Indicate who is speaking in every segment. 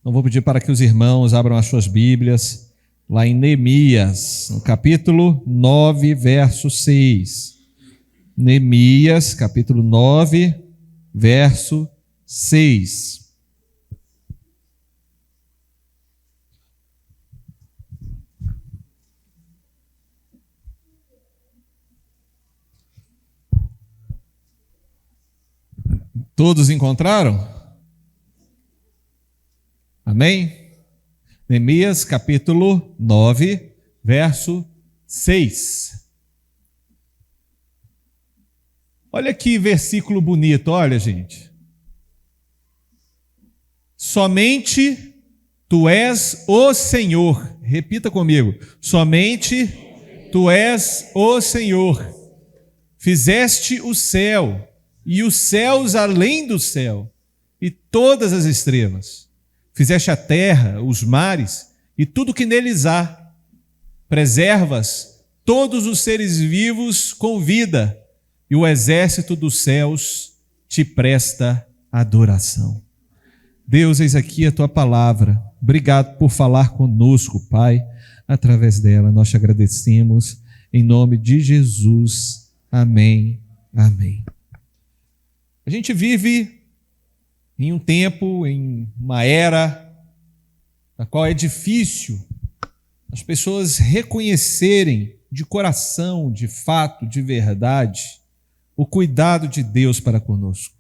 Speaker 1: Então vou pedir para que os irmãos abram as suas Bíblias, lá em Neemias, no capítulo 9, verso 6. Neemias, capítulo 9, verso 6. Todos encontraram? Amém? Neemias, capítulo 9, verso 6. Olha que versículo bonito, olha, gente. Somente tu és o Senhor. Repita comigo. Somente tu és o Senhor. Fizeste o céu e os céus além do céu e todas as estrelas. Fizeste a terra, os mares e tudo que neles há. Preservas todos os seres vivos com vida, e o exército dos céus te presta adoração. Deus, eis aqui a tua palavra. Obrigado por falar conosco, Pai, através dela. Nós te agradecemos em nome de Jesus. Amém. Amém. A gente vive em um tempo, em uma era, na qual é difícil as pessoas reconhecerem de coração, de fato, de verdade, o cuidado de Deus para conosco.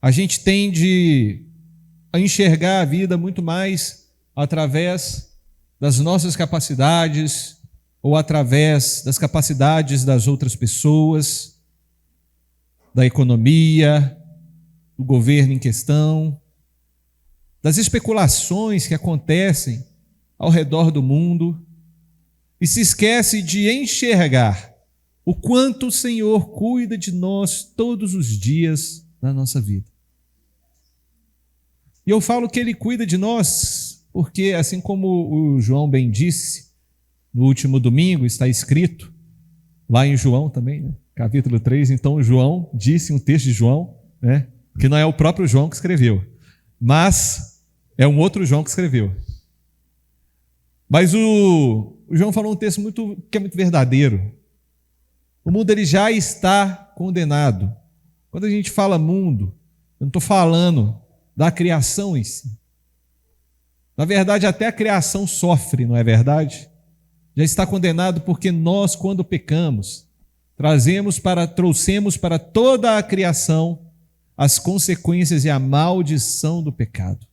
Speaker 1: A gente tende a enxergar a vida muito mais através das nossas capacidades ou através das capacidades das outras pessoas, da economia, do governo em questão, das especulações que acontecem ao redor do mundo, e se esquece de enxergar o quanto o Senhor cuida de nós todos os dias da nossa vida. E eu falo que Ele cuida de nós porque, assim como o João bem disse, no último domingo está escrito, lá em João também, né? Capítulo 3, então João disse, um texto de João, né? Que não é o próprio João que escreveu, mas é um outro João que escreveu. Mas o João falou um texto que é muito verdadeiro. O mundo ele já está condenado. Quando a gente fala mundo, eu não estou falando da criação em si. Na verdade, até a criação sofre, não é verdade? Já está condenado porque nós, quando pecamos, trouxemos para toda a criação as consequências e a maldição do pecado.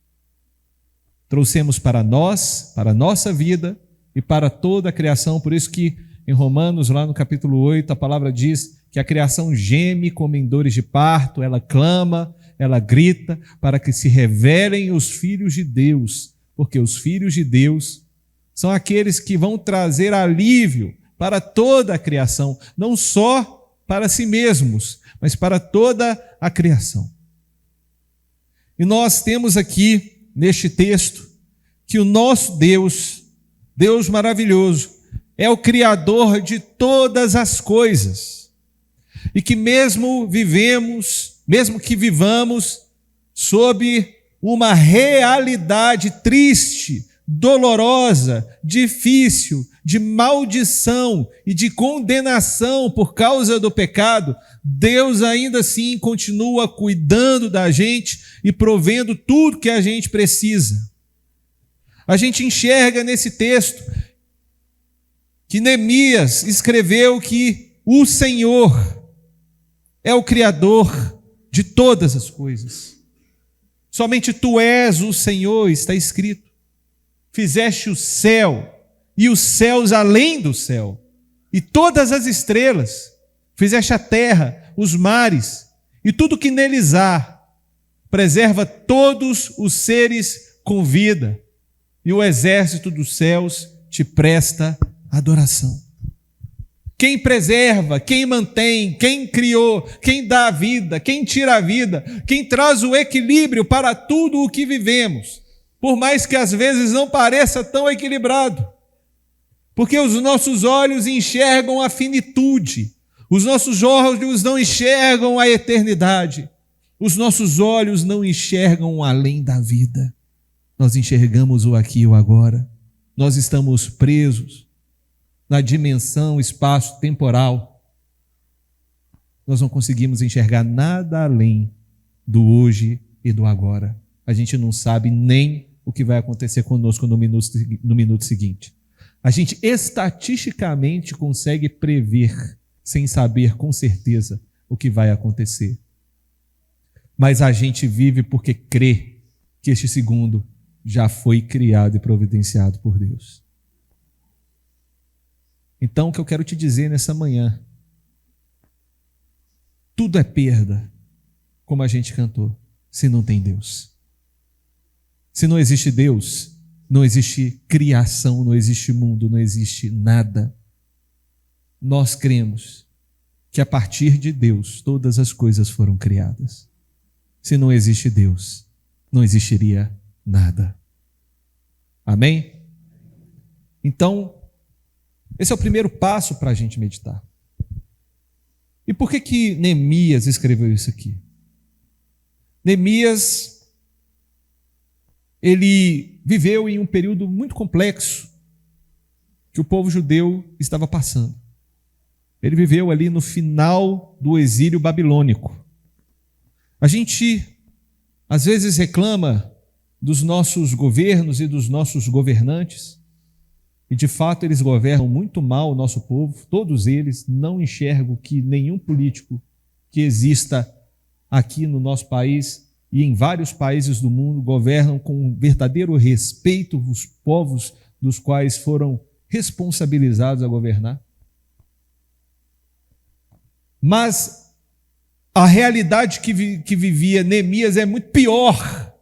Speaker 1: Trouxemos para nós, para a nossa vida e para toda a criação. Por isso que em Romanos, lá no capítulo 8, a palavra diz que a criação geme como em dores de parto, ela clama, ela grita para que se revelem os filhos de Deus, porque os filhos de Deus são aqueles que vão trazer alívio para toda a criação, não só para si mesmos, mas para toda a criação. E nós temos aqui, neste texto, que o nosso Deus, Deus maravilhoso, é o Criador de todas as coisas. E que mesmo que vivamos sob uma realidade triste, dolorosa, difícil, de maldição e de condenação por causa do pecado, Deus ainda assim continua cuidando da gente e provendo tudo que a gente precisa. A gente enxerga nesse texto que Neemias escreveu que o Senhor é o Criador de todas as coisas. Somente tu és o Senhor, está escrito. Fizeste o céu e os céus além do céu, e todas as estrelas. Fizeste a terra, os mares e tudo que neles há. Preserva todos os seres com vida, e o exército dos céus te presta adoração. Quem preserva, quem mantém, quem criou, quem dá a vida, quem tira a vida, quem traz o equilíbrio para tudo o que vivemos, por mais que às vezes não pareça tão equilibrado, porque os nossos olhos enxergam a finitude, os nossos olhos não enxergam a eternidade, Os nossos olhos não enxergam além da vida. Nós enxergamos o aqui e o agora. Nós estamos presos na dimensão espaço-temporal. Nós não conseguimos enxergar nada além do hoje e do agora. A gente não sabe nem o que vai acontecer conosco no minuto seguinte. A gente estatisticamente consegue prever, sem saber com certeza o que vai acontecer. Mas a gente vive porque crê que este segundo já foi criado e providenciado por Deus. Então, o que eu quero te dizer nessa manhã, tudo é perda, como a gente cantou, se não tem Deus. Se não existe Deus, não existe criação, não existe mundo, não existe nada. Nós cremos que a partir de Deus todas as coisas foram criadas. Se não existe Deus, não existiria nada. Amém? Então, esse é o primeiro passo para a gente meditar. E por que Neemias escreveu isso aqui? Neemias, ele viveu em um período muito complexo que o povo judeu estava passando. Ele viveu ali no final do exílio babilônico. A gente, às vezes, reclama dos nossos governos e dos nossos governantes, e de fato eles governam muito mal o nosso povo, todos eles. Não enxergo que nenhum político que exista aqui no nosso país e em vários países do mundo governam com um verdadeiro respeito os povos dos quais foram responsabilizados a governar. Mas a realidade que vivia Neemias é muito pior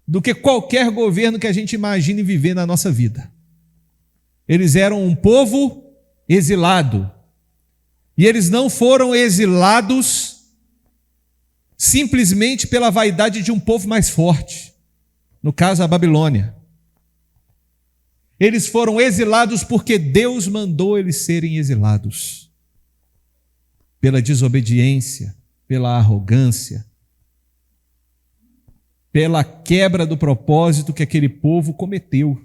Speaker 1: do que qualquer governo que a gente imagine viver na nossa vida. Eles eram um povo exilado. E eles não foram exilados simplesmente pela vaidade de um povo mais forte, no caso a Babilônia. Eles foram exilados porque Deus mandou eles serem exilados. Pela desobediência, pela arrogância, pela quebra do propósito que aquele povo cometeu.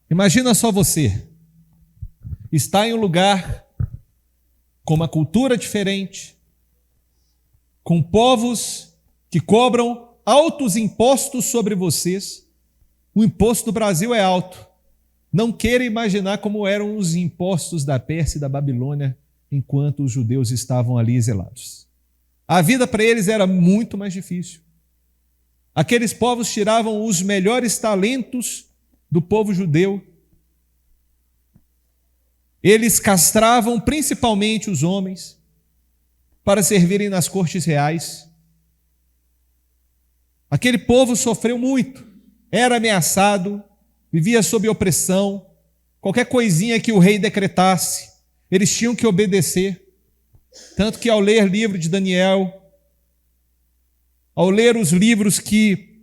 Speaker 1: Imagina só você, está em um lugar com uma cultura diferente, com povos que cobram altos impostos sobre vocês. O imposto do Brasil é alto. Não queira imaginar como eram os impostos da Pérsia e da Babilônia enquanto os judeus estavam ali exilados. A vida para eles era muito mais difícil. Aqueles povos tiravam os melhores talentos do povo judeu. Eles castravam principalmente os homens para servirem nas cortes reais. Aquele povo sofreu muito, era ameaçado, vivia sob opressão. Qualquer coisinha que o rei decretasse, eles tinham que obedecer. Tanto que ao ler o livro de Daniel, ao ler os livros que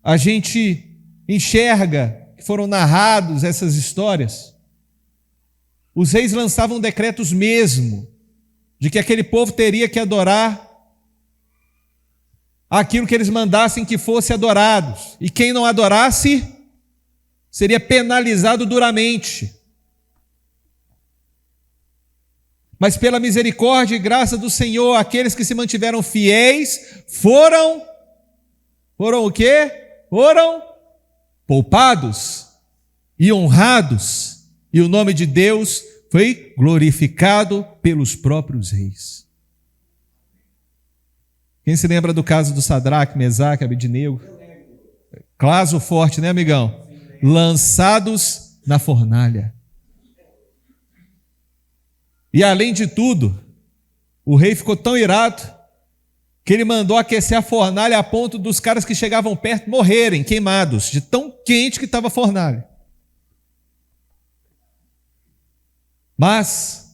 Speaker 1: a gente enxerga, que foram narrados essas histórias, os reis lançavam decretos mesmo, de que aquele povo teria que adorar aquilo que eles mandassem que fosse adorados. E quem não adorasse seria penalizado duramente. Mas pela misericórdia e graça do Senhor, aqueles que se mantiveram fiéis foram o quê? Foram poupados e honrados, e o nome de Deus foi glorificado pelos próprios reis. Quem se lembra do caso do Sadraque, Mesaque, Abednego? Caso forte, né, amigão? Lançados na fornalha. E além de tudo, o rei ficou tão irado que ele mandou aquecer a fornalha a ponto dos caras que chegavam perto morrerem queimados, de tão quente que estava a fornalha. Mas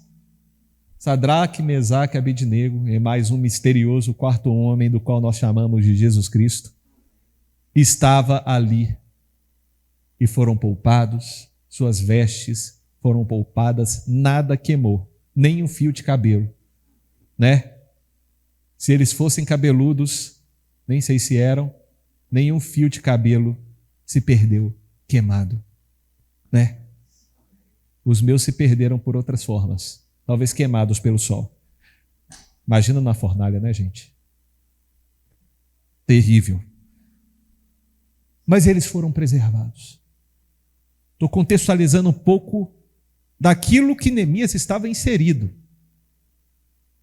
Speaker 1: Sadraque, Mesaque e Abednego, e mais um misterioso quarto homem, do qual nós chamamos de Jesus Cristo, estava ali e foram poupados, suas vestes foram poupadas, nada queimou, nem um fio de cabelo. né? Se eles fossem cabeludos, nem sei se eram, nenhum fio de cabelo se perdeu queimado, né? Os meus se perderam por outras formas, talvez queimados pelo sol. Imagina na fornalha, né, gente? Terrível. Mas eles foram preservados. Estou contextualizando um pouco daquilo que Neemias estava inserido.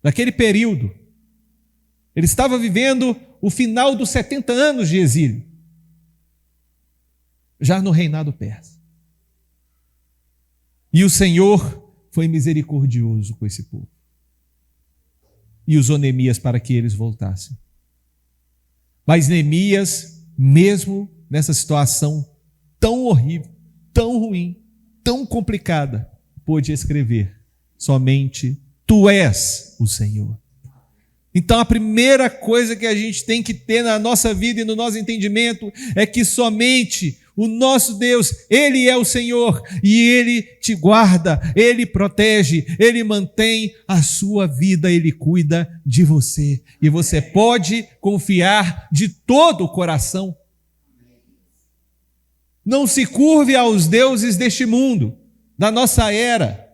Speaker 1: Naquele período, ele estava vivendo o final dos 70 anos de exílio, já no reinado persa. E o Senhor foi misericordioso com esse povo e usou Neemias para que eles voltassem. Mas Neemias, mesmo nessa situação tão horrível, tão ruim, tão complicada, pôde escrever: somente Tu és o Senhor. Então a primeira coisa que a gente tem que ter na nossa vida e no nosso entendimento é que somente o nosso Deus, Ele é o Senhor, e Ele te guarda, Ele protege, Ele mantém a sua vida, Ele cuida de você. E você pode confiar de todo o coração. Não se curve aos deuses deste mundo, da nossa era.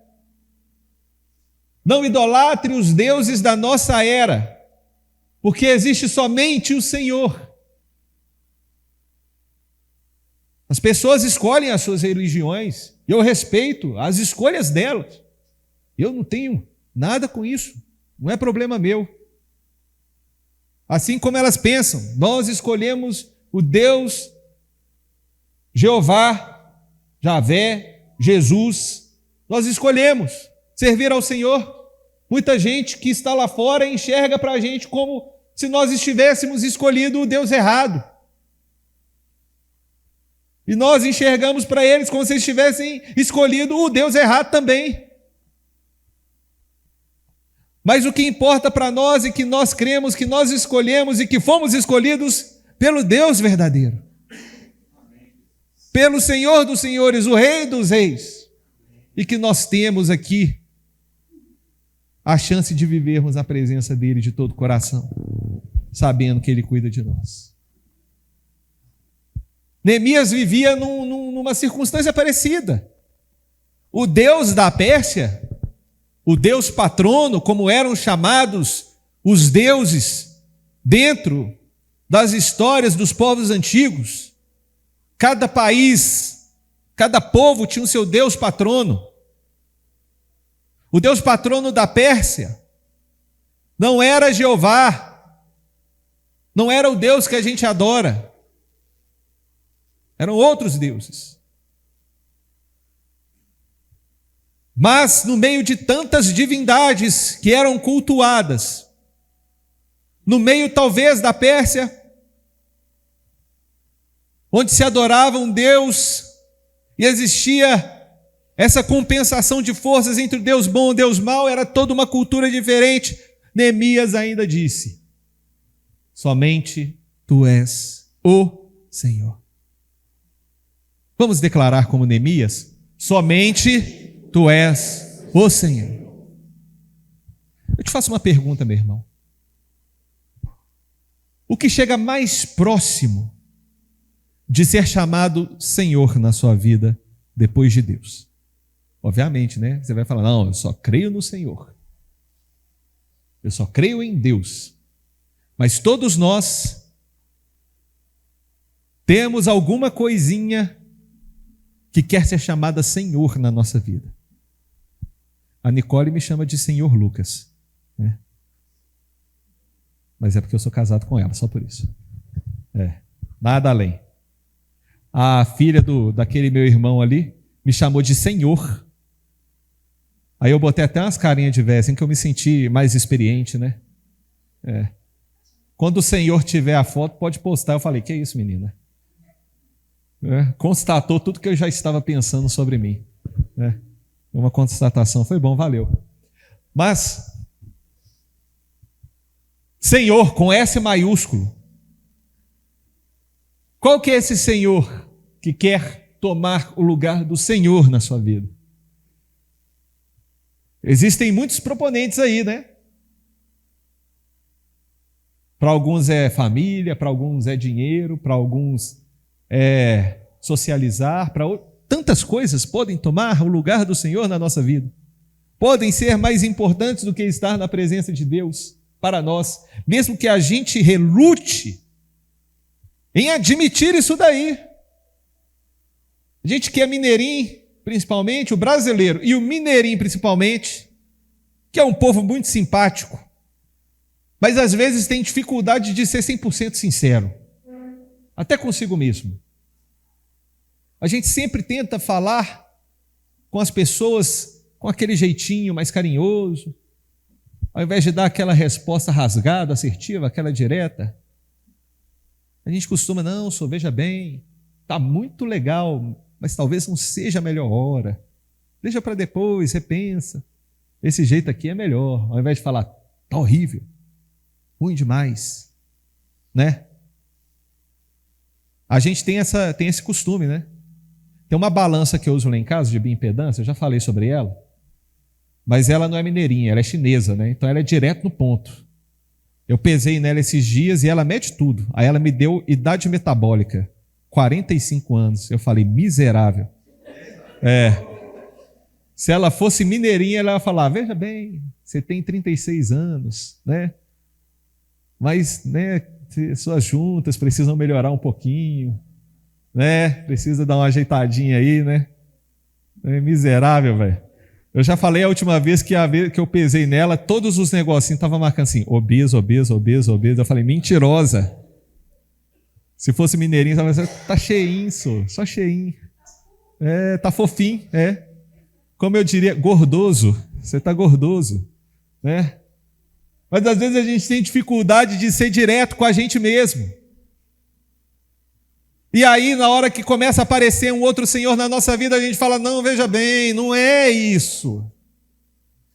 Speaker 1: Não idolatre os deuses da nossa era, porque existe somente o Senhor. As pessoas escolhem as suas religiões, e eu respeito as escolhas delas. Eu não tenho nada com isso, não é problema meu. Assim como elas pensam, nós escolhemos o Deus Jeová, Javé, Jesus, nós escolhemos servir ao Senhor. Muita gente que está lá fora enxerga para a gente como se nós estivéssemos escolhido o Deus errado. E nós enxergamos para eles como se eles tivessem escolhido o Deus errado também. Mas o que importa para nós é que nós cremos, que nós escolhemos e que fomos escolhidos pelo Deus verdadeiro. Pelo Senhor dos senhores, o Rei dos reis. E que nós temos aqui a chance de vivermos a presença dele de todo o coração, sabendo que ele cuida de nós. Neemias vivia numa circunstância parecida. O Deus da Pérsia, o Deus patrono, como eram chamados os deuses dentro das histórias dos povos antigos, cada país, cada povo tinha o seu Deus patrono. O Deus patrono da Pérsia não era Jeová, não era o Deus que a gente adora, eram outros deuses. Mas no meio de tantas divindades que eram cultuadas, no meio talvez da Pérsia, onde se adorava um Deus e existia essa compensação de forças entre o Deus bom e o Deus mau, era toda uma cultura diferente. Neemias ainda disse: somente Tu és o Senhor. Vamos declarar como Neemias: somente Tu és o Senhor. Eu te faço uma pergunta, meu irmão. O que chega mais próximo de ser chamado Senhor na sua vida depois de Deus? Obviamente, né? Você vai falar: não, eu só creio no Senhor. Eu só creio em Deus. Mas todos nós temos alguma coisinha que quer ser chamada Senhor na nossa vida. A Nicole me chama de Senhor Lucas, né? Mas é porque eu sou casado com ela, só por isso. Nada além. A filha daquele meu irmão ali me chamou de Senhor. Aí eu botei até umas carinhas de véia, assim, que eu me senti mais experiente, né? Quando o Senhor tiver a foto, pode postar. Eu falei: que isso, menina? Constatou tudo que eu já estava pensando sobre mim. Uma constatação, foi bom, valeu. Mas, Senhor, com S maiúsculo, qual que é esse Senhor que quer tomar o lugar do Senhor na sua vida? Existem muitos proponentes aí, né? Para alguns é família, para alguns é dinheiro, para alguns é socializar, tantas coisas podem tomar o lugar do Senhor na nossa vida. Podem ser mais importantes do que estar na presença de Deus para nós, mesmo que a gente relute em admitir isso daí. A gente que é mineirinho, principalmente, o brasileiro, e o mineirinho principalmente, que é um povo muito simpático, mas às vezes tem dificuldade de ser 100% sincero, até consigo mesmo. A gente sempre tenta falar com as pessoas com aquele jeitinho mais carinhoso, ao invés de dar aquela resposta rasgada, assertiva, aquela direta. A gente costuma, não, só veja bem, está muito legal, mas talvez não seja a melhor hora. Deixa para depois, repensa. Esse jeito aqui é melhor, ao invés de falar, está horrível, ruim demais, né? A gente tem esse costume, né? Tem uma balança que eu uso lá em casa de bioimpedância, eu já falei sobre ela, mas ela não é mineirinha, ela é chinesa, né? Então ela é direto no ponto. Eu pesei nela esses dias e ela mede tudo. Aí ela me deu idade metabólica, 45 anos. Eu falei, miserável. Se ela fosse mineirinha, ela ia falar, veja bem, você tem 36 anos, né? Mas, né, suas juntas precisam melhorar um pouquinho, né? Precisa dar uma ajeitadinha aí, né? É miserável, velho. Eu já falei a última vez que eu pesei nela, todos os negocinhos estavam marcando assim, obeso, obeso, obeso, obeso. Eu falei, mentirosa. Se fosse mineirinho, tá cheinho, só cheinho. Tá fofinho, Como eu diria, gordoso. Você tá gordoso, né? Mas às vezes a gente tem dificuldade de ser direto com a gente mesmo. E aí, na hora que começa a aparecer um outro Senhor na nossa vida, a gente fala, não, veja bem, não é isso.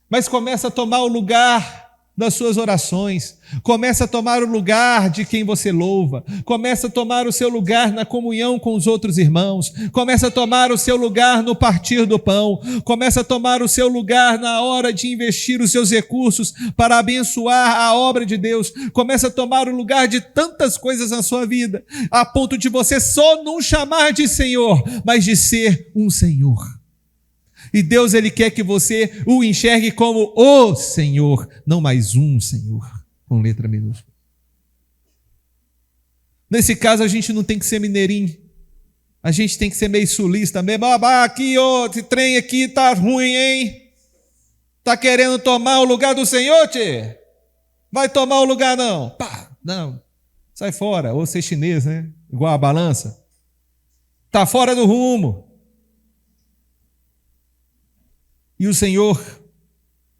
Speaker 1: Mas começa a tomar o lugar das suas orações, começa a tomar o lugar de quem você louva, começa a tomar o seu lugar na comunhão com os outros irmãos, começa a tomar o seu lugar no partir do pão, começa a tomar o seu lugar na hora de investir os seus recursos para abençoar a obra de Deus, começa a tomar o lugar de tantas coisas na sua vida, a ponto de você só não chamar de Senhor, mas de ser um Senhor. E Deus, Ele quer que você o enxergue como o Senhor, não mais um Senhor, com letra minúscula. Nesse caso, a gente não tem que ser mineirinho, a gente tem que ser meio sulista mesmo. Aqui, esse trem aqui tá ruim, hein? Tá querendo tomar o lugar do Senhor, tchê? Vai tomar o lugar não. Pá, não, sai fora, ou ser chinês, né? Igual a balança. Tá fora do rumo. E o Senhor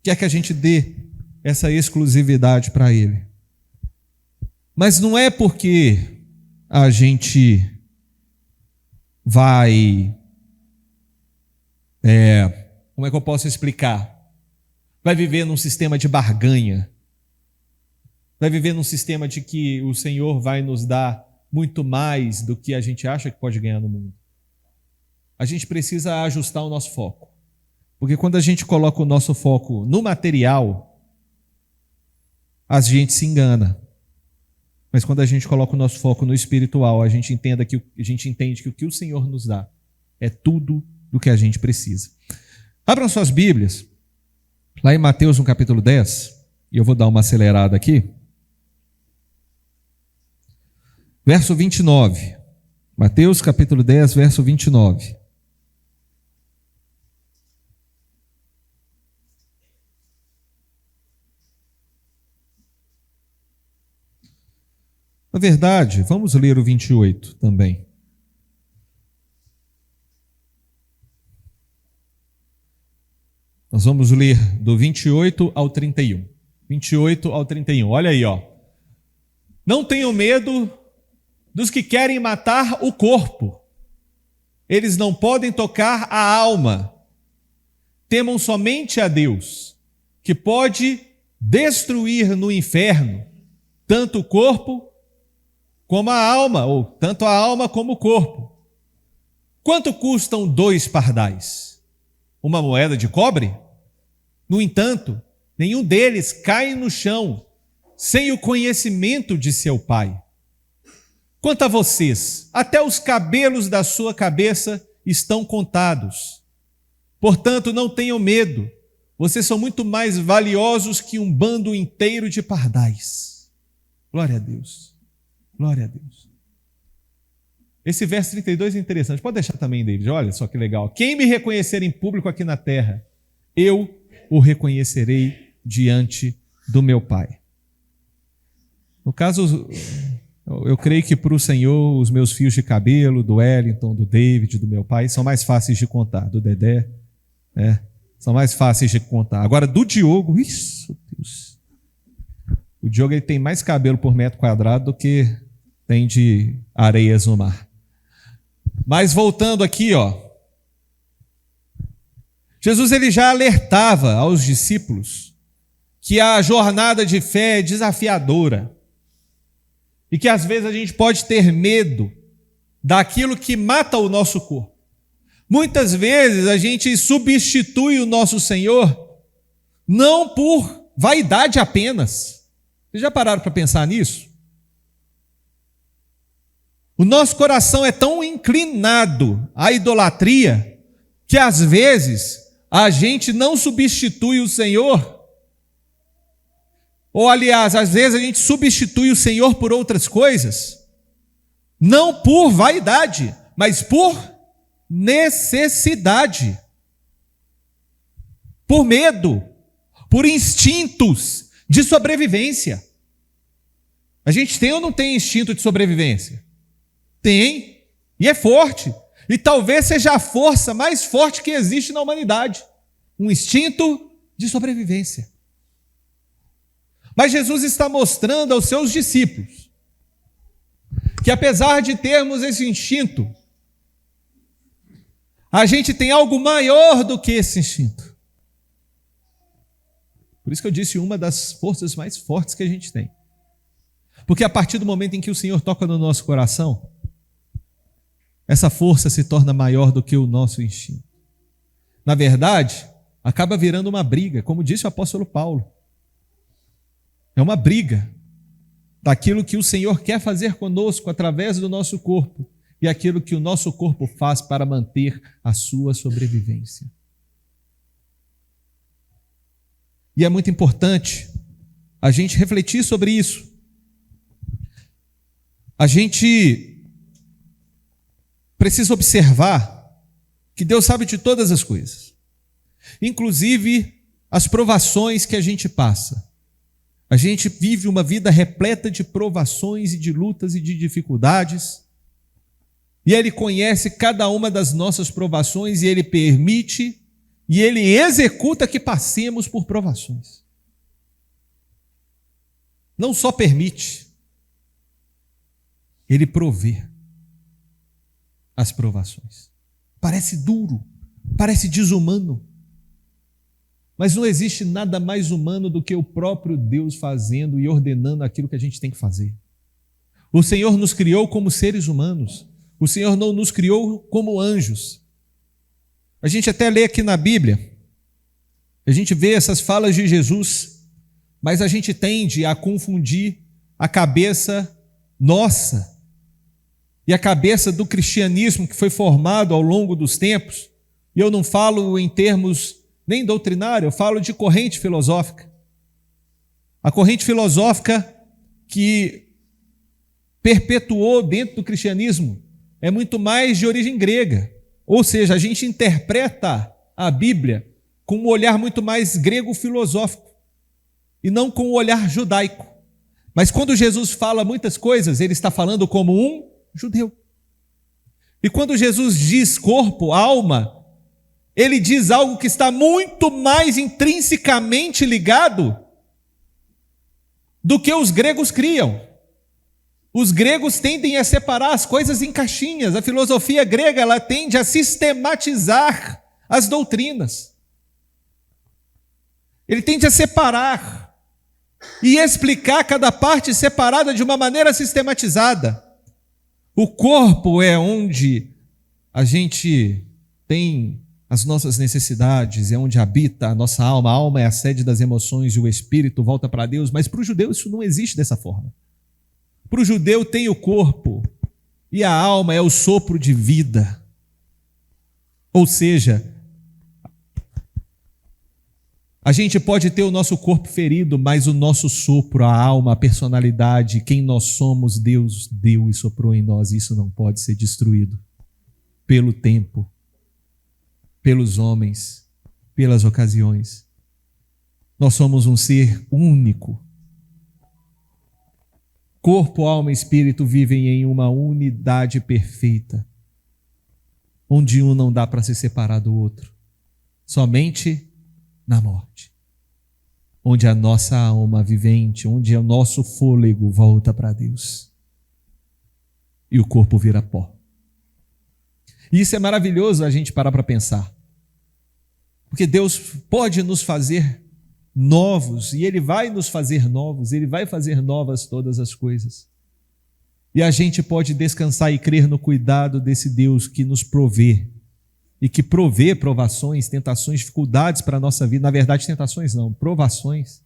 Speaker 1: quer que a gente dê essa exclusividade para Ele. Mas não é porque a gente vai... como é que eu posso explicar? Vai viver num sistema de barganha. Vai viver num sistema de que o Senhor vai nos dar muito mais do que a gente acha que pode ganhar no mundo. A gente precisa ajustar o nosso foco. Porque quando a gente coloca o nosso foco no material, a gente se engana. Mas quando a gente coloca o nosso foco no espiritual, a gente entende que o que o Senhor nos dá é tudo do que a gente precisa. Abram suas Bíblias, lá em Mateus, no capítulo 10, e eu vou dar uma acelerada aqui. Verso 29. Mateus, capítulo 10, verso 29. Na verdade, vamos ler o 28 também. Nós vamos ler do 28 ao 31. 28 ao 31. Olha aí, ó. Não tenham medo dos que querem matar o corpo. Eles não podem tocar a alma. Temam somente a Deus, que pode destruir no inferno tanto o corpo como a alma, ou tanto a alma como o corpo. Quanto custam 2 pardais? Uma moeda de cobre? No entanto, nenhum deles cai no chão sem o conhecimento de seu Pai. Quanto a vocês, até os cabelos da sua cabeça estão contados. Portanto, não tenham medo. Vocês são muito mais valiosos que um bando inteiro de pardais. Glória a Deus. Glória a Deus. Esse verso 32 é interessante. Pode deixar também, David. Olha só que legal. Quem me reconhecer em público aqui na terra, eu o reconhecerei diante do meu Pai. No caso, eu creio que para o Senhor, os meus fios de cabelo, do Wellington, do David, do meu pai, são mais fáceis de contar. Do Dedé, são mais fáceis de contar. Agora, do Diogo, isso, Deus. O Diogo ele tem mais cabelo por metro quadrado do que tem de areias no mar. Mas voltando aqui, Jesus ele já alertava aos discípulos que a jornada de fé é desafiadora e que às vezes a gente pode ter medo daquilo que mata o nosso corpo. Muitas vezes a gente substitui o nosso Senhor não por vaidade apenas. Vocês já pararam para pensar nisso? O nosso coração é tão inclinado à idolatria que às vezes a gente não substitui o Senhor, ou aliás, às vezes a gente substitui o Senhor por outras coisas, não por vaidade, mas por necessidade, por medo, por instintos de sobrevivência. A gente tem ou não tem instinto de sobrevivência? Tem, e é forte. E talvez seja a força mais forte que existe na humanidade. Um instinto de sobrevivência. Mas Jesus está mostrando aos seus discípulos que apesar de termos esse instinto, a gente tem algo maior do que esse instinto. Por isso que eu disse uma das forças mais fortes que a gente tem. Porque a partir do momento em que o Senhor toca no nosso coração, essa força se torna maior do que o nosso instinto. Na verdade, acaba virando uma briga, como disse o apóstolo Paulo. É uma briga daquilo que o Senhor quer fazer conosco através do nosso corpo e aquilo que o nosso corpo faz para manter a sua sobrevivência. E é muito importante a gente refletir sobre isso. A gente precisa observar que Deus sabe de todas as coisas, inclusive as provações que a gente passa. A gente vive uma vida repleta de provações e de lutas e de dificuldades, e Ele conhece cada uma das nossas provações e Ele permite e Ele executa que passemos por provações. Não só permite, Ele provê as provações. Parece duro, parece desumano, mas não existe nada mais humano do que o próprio Deus fazendo e ordenando aquilo que a gente tem que fazer. O Senhor nos criou como seres humanos, o Senhor não nos criou como anjos. A gente até lê aqui na Bíblia, a gente vê essas falas de Jesus, mas a gente tende a confundir a cabeça nossa e a cabeça do cristianismo que foi formado ao longo dos tempos, e eu não falo em termos nem doutrinários, eu falo de corrente filosófica. A corrente filosófica que perpetuou dentro do cristianismo é muito mais de origem grega, ou seja, a gente interpreta a Bíblia com um olhar muito mais grego-filosófico e não com o olhar judaico. Mas quando Jesus fala muitas coisas, ele está falando como um judeu. E quando Jesus diz corpo, alma, ele diz algo que está muito mais intrinsecamente ligado do que os gregos criam. Os gregos tendem a separar as coisas em caixinhas. A filosofia grega ela tende a sistematizar as doutrinas. Ele tende a separar e explicar cada parte separada de uma maneira sistematizada. O corpo é onde a gente tem as nossas necessidades, é onde habita a nossa alma. A alma é a sede das emoções e o espírito volta para Deus, mas para o judeu isso não existe dessa forma. Para o judeu tem o corpo e a alma é o sopro de vida. Ou seja, a gente pode ter o nosso corpo ferido, mas o nosso sopro, a alma, a personalidade, quem nós somos, Deus deu e soprou em nós. Isso não pode ser destruído pelo tempo, pelos homens, pelas ocasiões. Nós somos um ser único. Corpo, alma e espírito vivem em uma unidade perfeita, onde um não dá para se separar do outro, somente na morte, onde a nossa alma vivente, onde o nosso fôlego volta para Deus e o corpo vira pó. E isso é maravilhoso a gente parar para pensar, porque Deus pode nos fazer novos, e Ele vai nos fazer novos, Ele vai fazer novas todas as coisas. E a gente pode descansar e crer no cuidado desse Deus que nos provê, e que provê provações, tentações, dificuldades para a nossa vida. Na verdade, tentações não, provações,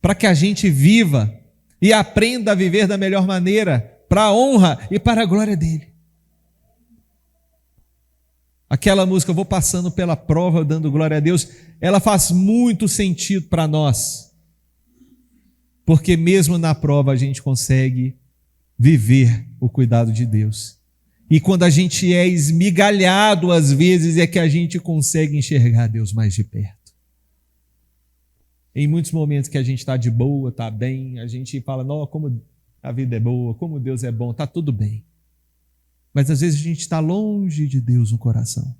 Speaker 1: para que a gente viva e aprenda a viver da melhor maneira, para a honra e para a glória dEle. Aquela música, eu vou passando pela prova, dando glória a Deus, ela faz muito sentido para nós, porque mesmo na prova a gente consegue viver o cuidado de Deus. E quando a gente é esmigalhado, às vezes, é que a gente consegue enxergar Deus mais de perto. Em muitos momentos que a gente está de boa, está bem, a gente fala, não, como a vida é boa, como Deus é bom, está tudo bem. Mas às vezes a gente está longe de Deus no coração.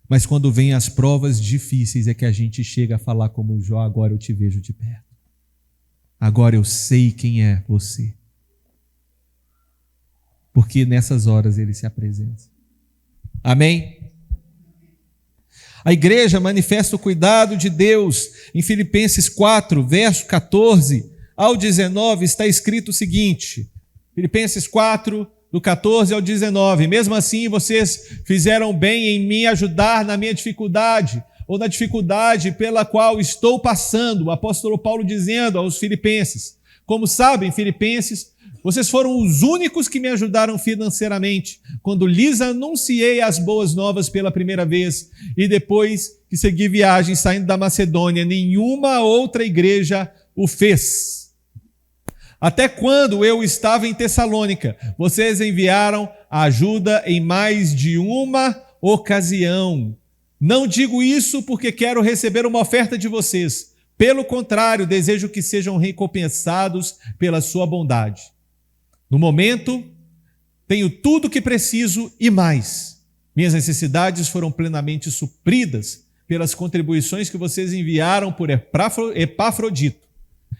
Speaker 1: Mas quando vem as provas difíceis é que a gente chega a falar como Jó, agora eu te vejo de perto. Agora eu sei quem é você. Porque nessas horas ele se apresenta. Amém? A igreja manifesta o cuidado de Deus. Em Filipenses 4, verso 14 ao 19, está escrito o seguinte. Filipenses 4, do 14 ao 19. Mesmo assim, vocês fizeram bem em me ajudar na minha dificuldade, ou na dificuldade pela qual estou passando. O apóstolo Paulo dizendo aos filipenses. Como sabem, filipenses, vocês foram os únicos que me ajudaram financeiramente quando lhes anunciei as boas novas pela primeira vez e depois que segui viagem saindo da Macedônia, nenhuma outra igreja o fez. Até quando eu estava em Tessalônica, vocês enviaram ajuda em mais de uma ocasião. Não digo isso porque quero receber uma oferta de vocês. Pelo contrário, desejo que sejam recompensados pela sua bondade. No momento, tenho tudo o que preciso e mais. Minhas necessidades foram plenamente supridas pelas contribuições que vocês enviaram por Epafrodito.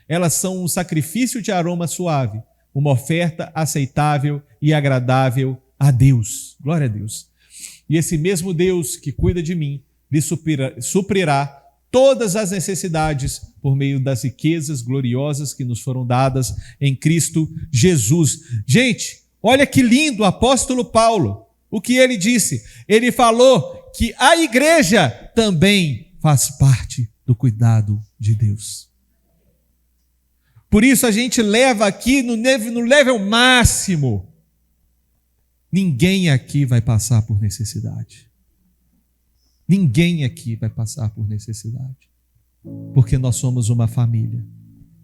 Speaker 1: Elas são um sacrifício de aroma suave, uma oferta aceitável e agradável a Deus. Glória a Deus. E esse mesmo Deus que cuida de mim, lhe suprirá todas as necessidades por meio das riquezas gloriosas que nos foram dadas em Cristo Jesus. Gente, olha que lindo o apóstolo Paulo, o que ele disse. Ele falou que a igreja também faz parte do cuidado de Deus. Por isso a gente leva aqui no level máximo. Ninguém aqui vai passar por necessidade. Ninguém aqui vai passar por necessidade. Porque nós somos uma família.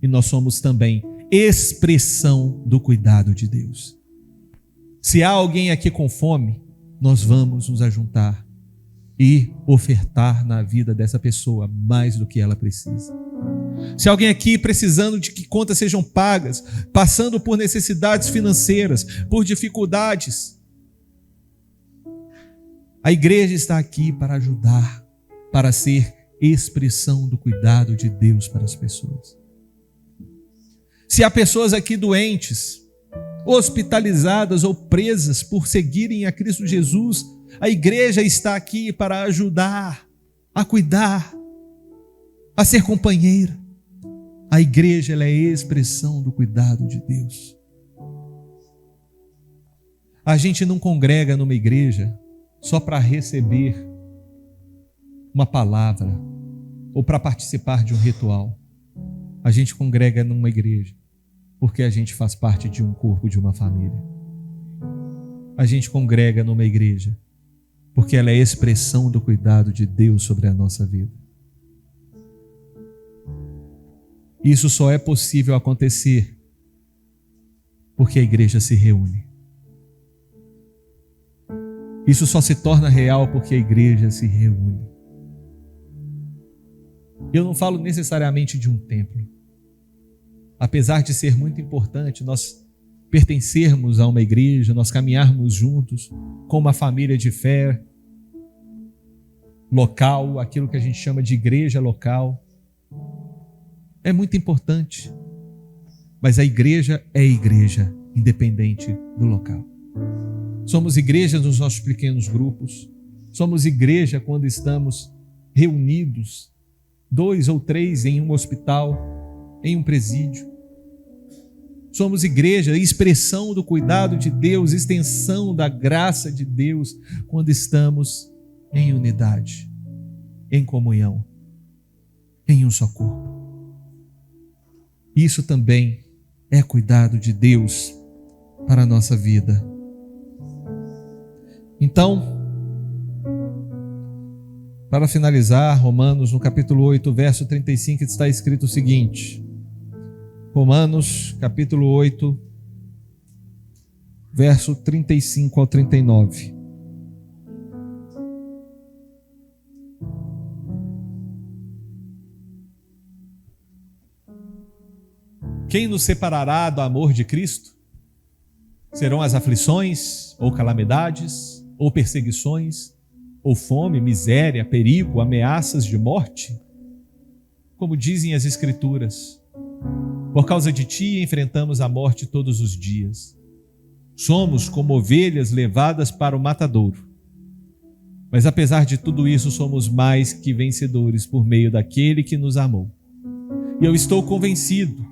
Speaker 1: E nós somos também expressão do cuidado de Deus. Se há alguém aqui com fome, nós vamos nos ajuntar e ofertar na vida dessa pessoa mais do que ela precisa. Se alguém aqui precisando de que contas sejam pagas, passando por necessidades financeiras, por dificuldades, a igreja está aqui para ajudar, para ser expressão do cuidado de Deus para as pessoas. Se há pessoas aqui doentes, hospitalizadas ou presas por seguirem a Cristo Jesus, a igreja está aqui para ajudar, a cuidar, a ser companheira. A igreja ela é a expressão do cuidado de Deus. A gente não congrega numa igreja só para receber uma palavra ou para participar de um ritual. A gente congrega numa igreja porque a gente faz parte de um corpo, de uma família. A gente congrega numa igreja porque ela é a expressão do cuidado de Deus sobre a nossa vida. Isso só é possível acontecer porque a igreja se reúne. Isso só se torna real porque a igreja se reúne. Eu não falo necessariamente de um templo. Apesar de ser muito importante nós pertencermos a uma igreja, nós caminharmos juntos com uma família de fé local, aquilo que a gente chama de igreja local, é muito importante. Mas a igreja é igreja, independente do local. Somos igreja nos nossos pequenos grupos, somos igreja quando estamos reunidos, 2 ou 3 em um hospital, em um presídio. Somos igreja, expressão do cuidado de Deus, extensão da graça de Deus, quando estamos em unidade, em comunhão, em um só corpo. Isso também é cuidado de Deus para a nossa vida. Então, para finalizar, Romanos, no capítulo 8, verso 35, está escrito o seguinte. Romanos, capítulo 8, verso 35 ao 39. Quem nos separará do amor de Cristo? Serão as aflições, ou calamidades, ou perseguições, ou fome, miséria, perigo, ameaças de morte? Como dizem as Escrituras, por causa de ti enfrentamos a morte todos os dias. Somos como ovelhas levadas para o matadouro. Mas apesar de tudo isso, somos mais que vencedores por meio daquele que nos amou. E eu estou convencido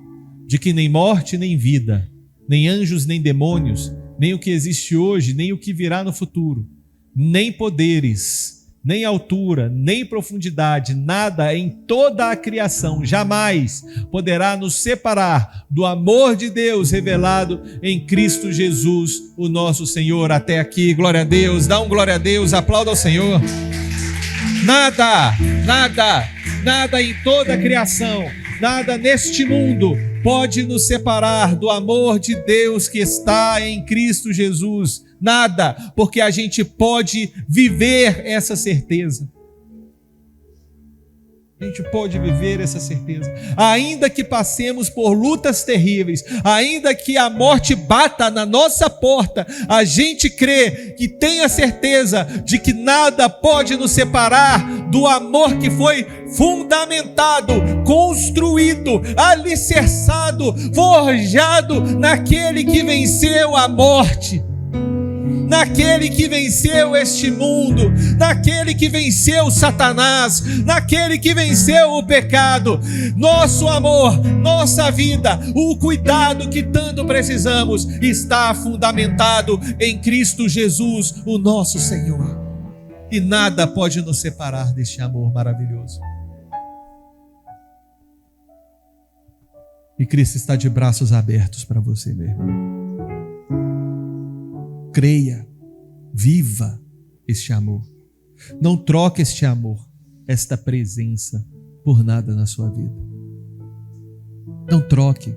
Speaker 1: de que nem morte, nem vida, nem anjos, nem demônios, nem o que existe hoje, nem o que virá no futuro, nem poderes, nem altura, nem profundidade, nada em toda a criação jamais poderá nos separar do amor de Deus revelado em Cristo Jesus, o nosso Senhor. Até aqui, glória a Deus, dá um glória a Deus, aplauda ao Senhor. Nada em toda a criação, nada neste mundo pode nos separar do amor de Deus que está em Cristo Jesus. Nada, porque a gente pode viver essa certeza. A gente pode viver essa certeza. Ainda que passemos por lutas terríveis, ainda que a morte bata na nossa porta, a gente crê e tem a certeza de que nada pode nos separar do amor que foi fundamentado, construído, alicerçado, forjado naquele que venceu a morte. Naquele que venceu este mundo, naquele que venceu Satanás, naquele que venceu o pecado. Nosso amor, nossa vida, o cuidado que tanto precisamos está fundamentado em Cristo Jesus, o nosso Senhor. E nada pode nos separar deste amor maravilhoso. E Cristo está de braços abertos para você, meu irmão. Creia, viva este amor. Não troque este amor, esta presença, por nada na sua vida. Não troque.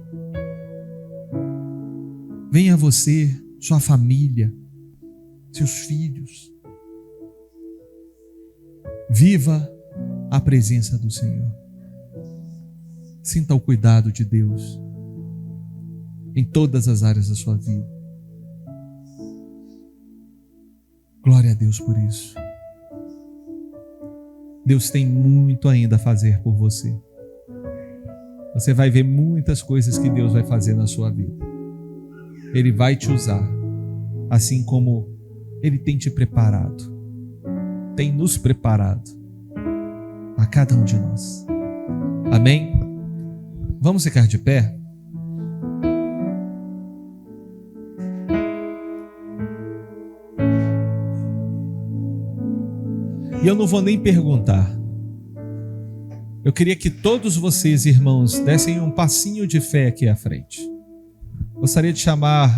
Speaker 1: Venha você, sua família, seus filhos. Viva a presença do Senhor. Sinta o cuidado de Deus em todas as áreas da sua vida. Glória a Deus por isso. Deus tem muito ainda a fazer por você. Você vai ver muitas coisas que Deus vai fazer na sua vida. Ele vai te usar, assim como Ele tem te preparado, tem nos preparado, a cada um de nós. Amém? Vamos ficar de pé? E eu não vou nem perguntar. Eu queria que todos vocês, irmãos, dessem um passinho de fé aqui à frente. Gostaria de chamar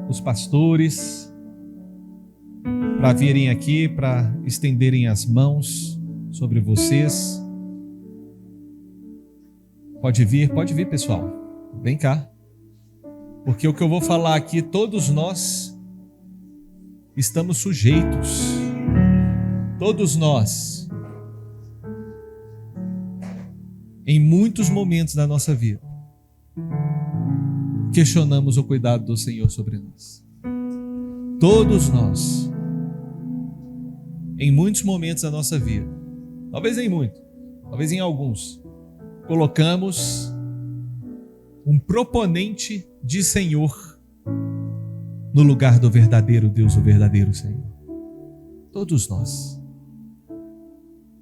Speaker 1: os pastores para virem aqui, para estenderem as mãos sobre vocês. Pode vir, pessoal. Vem cá. Porque o que eu vou falar aqui, todos nós estamos sujeitos. Todos nós, em muitos momentos da nossa vida, questionamos o cuidado do Senhor sobre nós. Todos nós, em muitos momentos da nossa vida, talvez em muitos, talvez em alguns, colocamos um proponente de Senhor no lugar do verdadeiro Deus, o verdadeiro Senhor. Todos nós.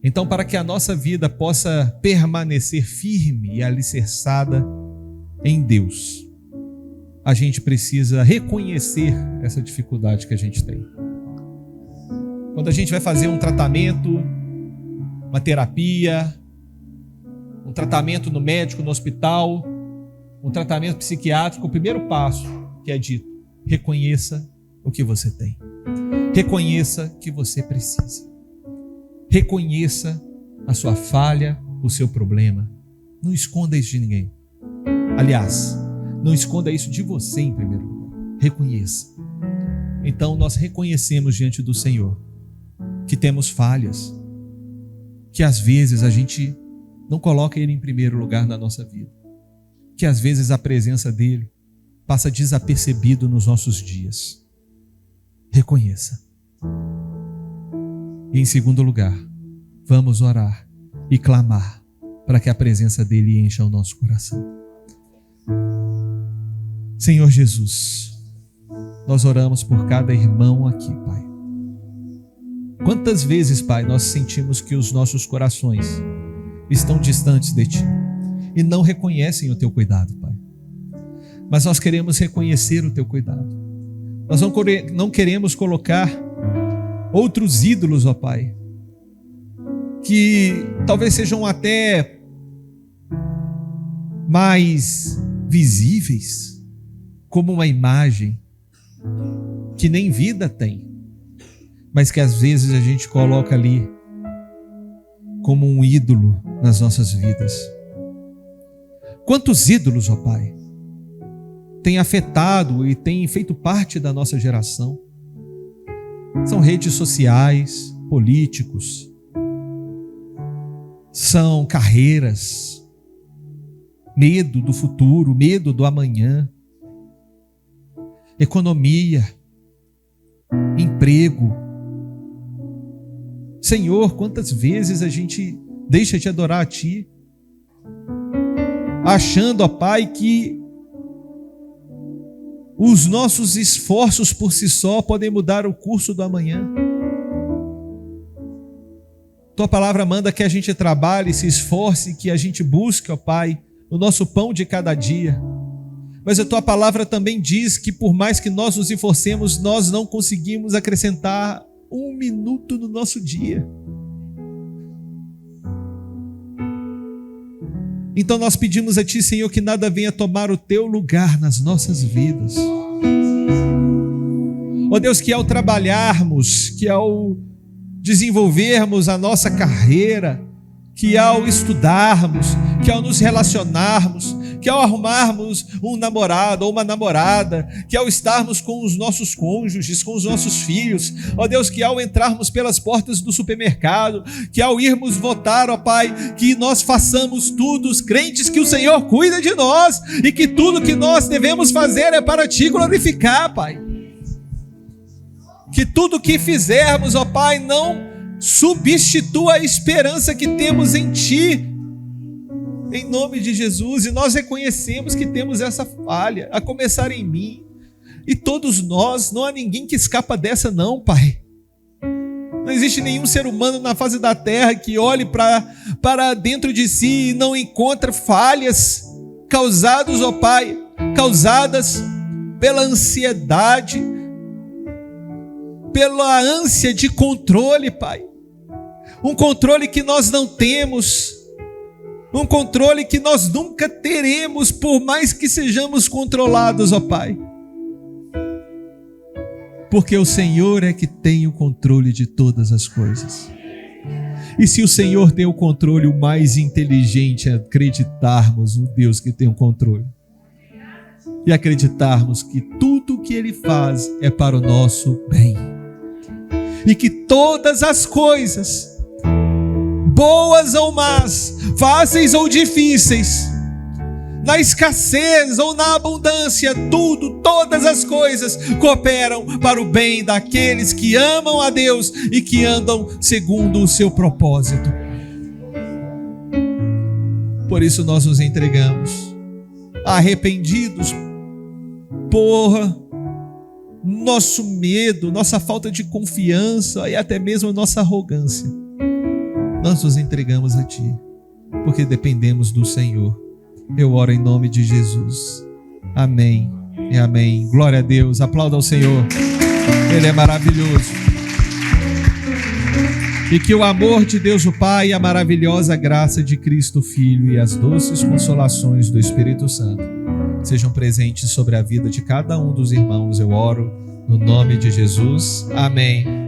Speaker 1: Então, para que a nossa vida possa permanecer firme e alicerçada em Deus, a gente precisa reconhecer essa dificuldade que a gente tem. Quando a gente vai fazer um tratamento, uma terapia, um tratamento no médico, no hospital, um tratamento psiquiátrico, o primeiro passo que é dito: reconheça o que você tem. Reconheça que você precisa. Reconheça a sua falha, o seu problema. Não esconda isso de ninguém. Aliás, não esconda isso de você em primeiro lugar. Reconheça. Então nós reconhecemos diante do Senhor que temos falhas, que às vezes a gente não coloca Ele em primeiro lugar na nossa vida, que às vezes a presença dEle passa desapercebido nos nossos dias. Reconheça. E em segundo lugar, vamos orar e clamar para que a presença dEle encha o nosso coração. Senhor Jesus, nós oramos por cada irmão aqui, Pai. Quantas vezes, Pai, nós sentimos que os nossos corações estão distantes de Ti e não reconhecem o Teu cuidado, Pai. Mas nós queremos reconhecer o Teu cuidado. Nós não queremos colocar outros ídolos, ó Pai, que talvez sejam até mais visíveis, como uma imagem que nem vida tem, mas que às vezes a gente coloca ali como um ídolo nas nossas vidas. Quantos ídolos, ó Pai, têm afetado e têm feito parte da nossa geração? São redes sociais, políticos, são carreiras, medo do futuro, medo do amanhã, economia, emprego. Senhor, quantas vezes a gente deixa de adorar a Ti, achando, ó Pai, que os nossos esforços por si só podem mudar o curso do amanhã. Tua palavra manda que a gente trabalhe, se esforce, que a gente busque, ó Pai, o nosso pão de cada dia. Mas a Tua palavra também diz que por mais que nós nos esforcemos, nós não conseguimos acrescentar um minuto no nosso dia. Então nós pedimos a Ti, Senhor, que nada venha tomar o Teu lugar nas nossas vidas. Ó Deus, que ao trabalharmos, que ao desenvolvermos a nossa carreira, que ao estudarmos, que ao nos relacionarmos, que ao arrumarmos um namorado ou uma namorada, que ao estarmos com os nossos cônjuges, com os nossos filhos, ó Deus, que ao entrarmos pelas portas do supermercado, que ao irmos votar, ó Pai, que nós façamos tudo, os crentes, que o Senhor cuida de nós e que tudo que nós devemos fazer é para Ti glorificar, Pai. Que tudo que fizermos, ó Pai, não substitua a esperança que temos em Ti, em nome de Jesus. E nós reconhecemos que temos essa falha, a começar em mim, e todos nós, não há ninguém que escapa dessa não, Pai. Não existe nenhum ser humano na face da terra que olhe para dentro de si e não encontre falhas causadas, ó Pai, causadas pela ansiedade, pela ânsia de controle, Pai. um controle que nós não temos, um controle que nós nunca teremos, por mais que sejamos controlados, ó Pai. Porque o Senhor é que tem o controle de todas as coisas. E se o Senhor tem o controle, o mais inteligente é acreditarmos no Deus que tem o controle. E acreditarmos que tudo o que Ele faz é para o nosso bem. E que todas as coisas, boas ou más, fáceis ou difíceis, na escassez ou na abundância, todas as coisas cooperam para o bem daqueles que amam a Deus e que andam segundo o seu propósito. Por isso nós nos entregamos, arrependidos por nosso medo, nossa falta de confiança e até mesmo a nossa arrogância. Nós nos entregamos a Ti, porque dependemos do Senhor. Eu oro em nome de Jesus. Amém e amém. Glória a Deus. Aplauda ao Senhor. Ele é maravilhoso. E que o amor de Deus o Pai, a maravilhosa graça de Cristo Filho e as doces consolações do Espírito Santo sejam presentes sobre a vida de cada um dos irmãos. Eu oro no nome de Jesus. Amém.